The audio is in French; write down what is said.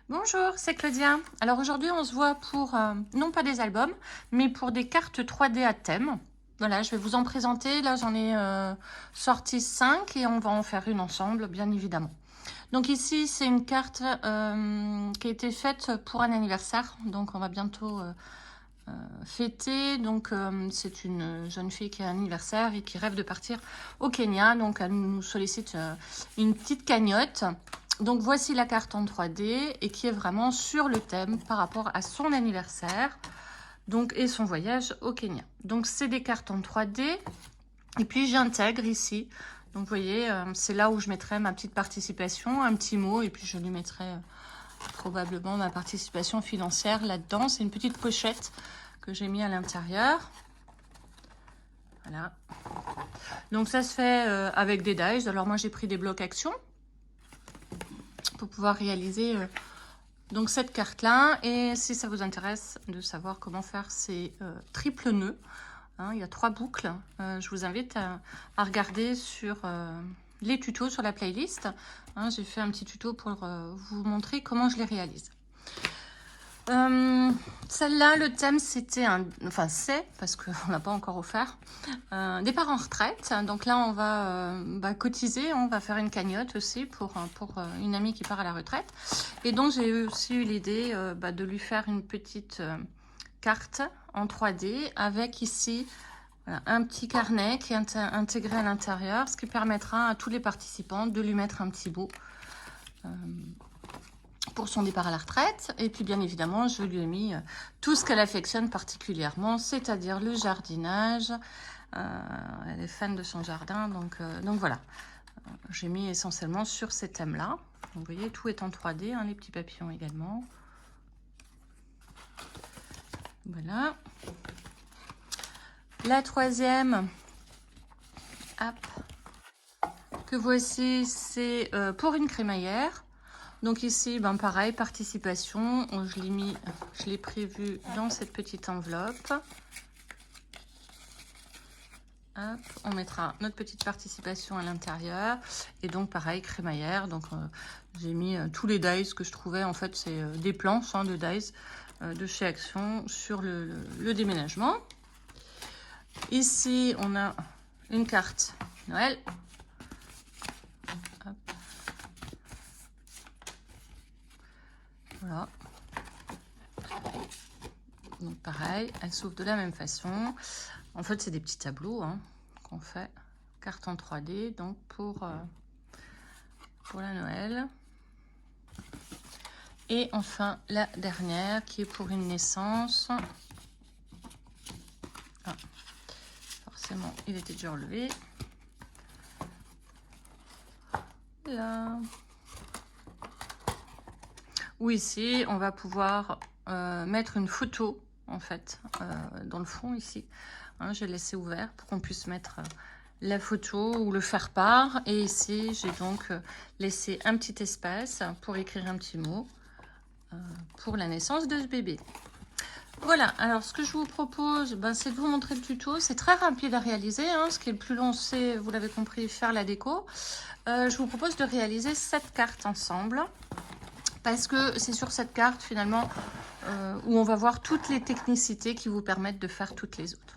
Bonjour, c'est Claudia. Alors aujourd'hui, on se voit pour, non pas des albums, mais pour des cartes 3D à thème. Voilà, je vais vous en présenter. Là, j'en ai sorti 5 et on va en faire une ensemble, bien évidemment. Donc ici, c'est une carte qui a été faite pour un anniversaire. Donc on va bientôt fêter. Donc c'est une jeune fille qui a un anniversaire et qui rêve de partir au Kenya. Donc elle nous sollicite une petite cagnotte. Donc voici la carte en 3D et qui est vraiment sur le thème par rapport à son anniversaire donc, et son voyage au Kenya. Donc c'est des cartes en 3D et puis j'intègre ici. Donc vous voyez, c'est là où je mettrai ma petite participation, un petit mot et puis je lui mettrai probablement ma participation financière là-dedans. C'est une petite pochette que j'ai mis à l'intérieur. Voilà. Donc ça se fait avec des dies. Alors moi j'ai pris des blocs action pour pouvoir réaliser donc cette carte là. Et si ça vous intéresse de savoir comment faire ces triple nœuds, hein, il y a 3 boucles, je vous invite à regarder sur les tutos sur la playlist, hein, j'ai fait un petit tuto pour vous montrer comment je les réalise. Celle-là, le thème, c'était enfin c'est, parce qu'on n'a pas encore offert, départ en retraite. Donc là, on va cotiser, on va faire une cagnotte aussi pour une amie qui part à la retraite. Et donc, j'ai aussi eu l'idée de lui faire une petite carte en 3D avec ici voilà, un petit carnet qui est intégré à l'intérieur, ce qui permettra à tous les participants de lui mettre un petit bout pour son départ à la retraite. Et puis bien évidemment, je lui ai mis tout ce qu'elle affectionne particulièrement, c'est-à-dire le jardinage. Elle est fan de son jardin, donc voilà. J'ai mis essentiellement sur ces thèmes-là. Vous voyez, tout est en 3D, hein, les petits papillons également. Voilà. La troisième, hop, que voici, c'est pour une crémaillère. Donc ici, ben pareil, participation, je l'ai prévu dans cette petite enveloppe. Hop, on mettra notre petite participation à l'intérieur. Et donc pareil, crémaillère. Donc j'ai mis tous les dies que je trouvais. En fait, c'est des planches hein, de dies de chez Action sur le déménagement. Ici, on a une carte Noël. Hop. Voilà. Donc pareil, elle s'ouvre de la même façon. En fait, c'est des petits tableaux hein, qu'on fait. Carte en 3D, donc pour la Noël. Et enfin, la dernière qui est pour une naissance. Ah, forcément, il était déjà relevé. Là. Où ici, on va pouvoir mettre une photo, en fait, dans le fond, ici. Hein, j'ai laissé ouvert pour qu'on puisse mettre la photo ou le faire part. Et ici, j'ai donc laissé un petit espace pour écrire un petit mot pour la naissance de ce bébé. Voilà, alors ce que je vous propose, ben, c'est de vous montrer le tuto. C'est très rapide à réaliser. Hein. Ce qui est le plus long, c'est, vous l'avez compris, faire la déco. Je vous propose de réaliser cette carte ensemble. Parce que c'est sur cette carte, finalement, où on va voir toutes les technicités qui vous permettent de faire toutes les autres.